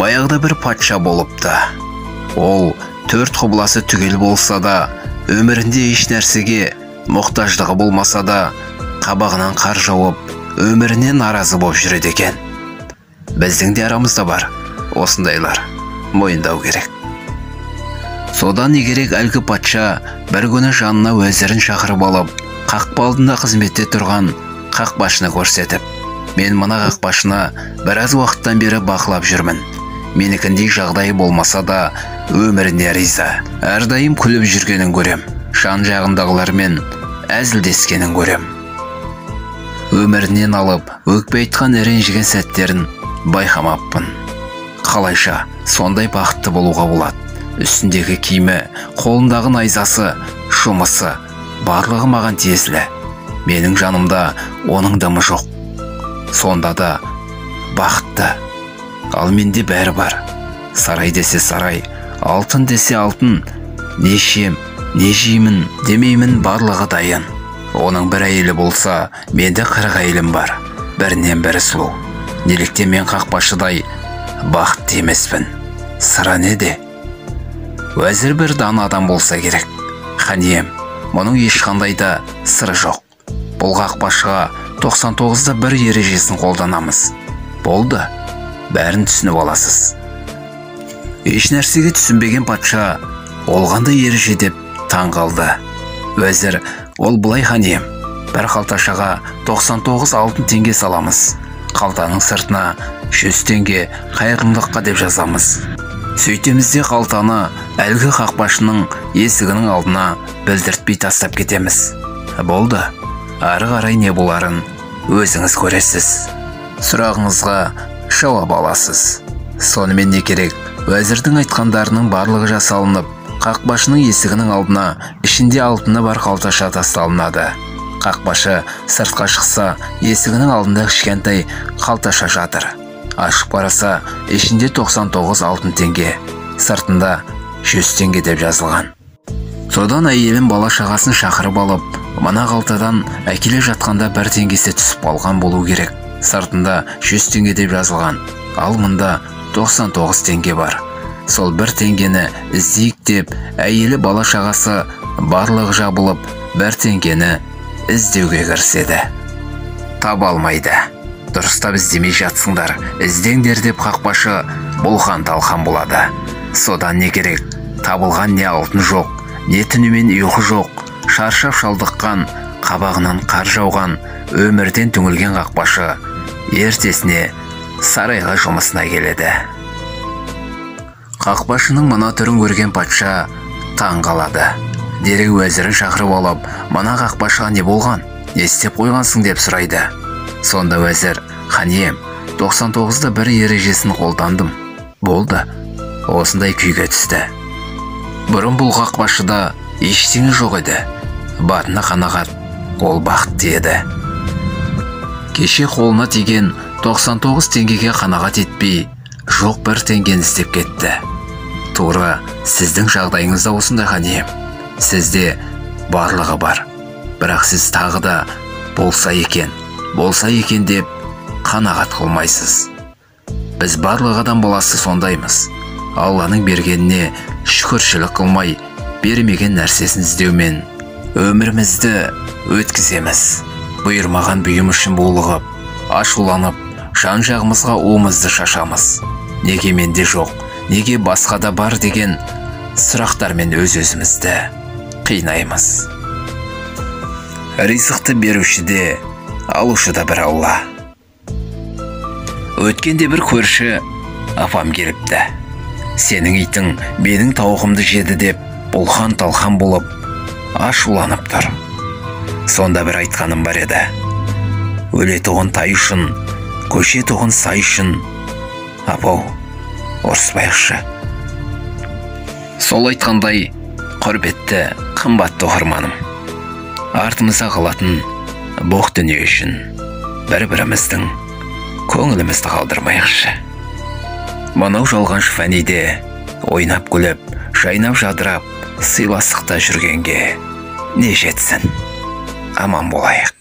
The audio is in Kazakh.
Баяғыда бір патша болыпты. Ол 4 құбыласы түгел болса да, өмірінде еш нәрсеге мұқтаждығы болмаса да, қабағынан қар жауып, өмірінен наразы болып жүреді екен. Біздің де арамызда бар осындайлар, мойындау керек. Содан не керек, әлгі патша бір күні жанына уәзірін шақырып алып, қақпа алдында қызметте тұрған қақпашыны көрсетіп: мен мына қақпашыны біраз уақыттан бері бақылап жүрмін. Менікіндей жағдайы болмаса да, өміріне риза. Әрдайым күліп жүргенін көрем. Жан жағындағылармен әзілдескенін көрем. Өмірінен алып, өкпе айтқан ренжіген сәттерін байқамаппын. Қалайша сондай бақытты болуға болады? Үстіндегі киімі, қолындағы найзасы, жұмысы, барлығы маған тиесілі. Менің жанымда оның дымы жоқ. Сонда да бақытты. Ал менде бәрі бар. Сарай десе сарай, алтын десе алтын. Не ішем, не жеймін демеймін, барлығы дайын. Оның бір әйелі болса, менде 40 әйелім бар. Бірінен бірі сұлу. Неліктен мен қақпашыдай бақытты емеспін? Сыра неде? Уәзір бір дана адам болса керек. Хан ием, мұның ешқандай да сыры жоқ. Бұл қақпашыға 99-да бір ережесін қолданамыз. Болды, бәрін түсініп аласыз. Еш нәрсеге түсінбеген патша ол қандай ереже деп таң қалды. Уәзір: ол былай хан ием, бір қалташаға 99 алтын теңге саламыз. Қалтаның сыртына 100 теңге қайырымдылыққа деп жазамыз. Сөйтемізде қалтаны әлгі қақпашының есігінің алдына білдіртпей тастап кетеміз. Болды, ары қарай не боларын өзіңіз көресіз. Сұрағыңызға жауап аласыз. Сонымен не керек? Уәзірдің айтқандарының барлығы жасалынып, қақпашының есігінің алдына ішінде алтыны бар қалташа тасталынады. Қақпашы сыртқа шықса, есігінің алдында кішкентай қалташа жатыр. Ашып қараса, ішінде 99 алтын теңге, сыртында 100 теңге деп жазылған. Содан әйелім бала шағасын шақырып алып, мына қалтадан әкеле жатқанда 1 теңгесі түсіп қалған болу керек. Сыртында 100 теңге деп жазылған, ал мұнда 99 теңге бар. Сол 1 теңгені іздейік деп, әйелі бала шағасы барлығы жабылып, 1 теңгені іздеуге кіріседі. Таба алмайды. Дұрыстап іздемей жатсыңдар, іздеңдер деп қақпашы бұлқан талқан болады. Содан не керек? Табылған не алтын жоқ, не түнімен ұйқы жоқ, шаршап шалдыққан, қабағынан қар жауған, өмірден түңілген қақпашы ертесіне сарайға жұмысына келеді. Қақпашының мына түрін көрген патша таң қалады. Дереу уәзірін шақырып алып: мына қақпашыға не болған? Не істеп қойғансың деп сұрайды. Сонда уәзір: хан ием, 99-да бір ережесін қолдандым. Болды, осындай күйге түсті. Бұрын бұл қақпашыда ештеңе жоқ еді. Батына қанағат, ол бақытты еді. Кеше қолына тиген 99 теңгеге қанағат етпей, жоқ 1 теңгені іздеп кетті. Тура сіздің жағдайыңызда осындай хан ием. Сізде барлығы бар, бірақ сіз тағы да болса екен деп қанағат қылмайсыз. Біз барлық адам баласы сондаймыз. Алланың бергеніне шүкіршілік қылмай, бермеген нәрсесін іздеумен өмірімізді өткіземіз. Бұйырмаған бұйым үшін булығып, ашуланып, жан жағымызға уымызды шашамыз. Неге менде жоқ, неге басқада бар деген сұрақтармен өз-өзімізді қинаймыз. Ризықты беруші де, алушы да бір Алла. Өткенде бір көрші апам келіпті. Сенің итің менің тауығымды жеді деп бұлқан талқан болып ашуланып тұр. Сонда бір айтқаным бар еді: өле тұғын тай үшін, көше тұғын сай үшін. Апау, ұрыспайықшы. Сол айтқандай, құрбетті, қымбатты оқырманым, артымызда қалатын боқ дүние үшін бір-біріміздің көңілімізді қалдырмайықшы. Мынау жалғаншы фәниде ойнап күліп, жайнап жадырап, сыйластықта жүргенге не жетсін? Аман болайық.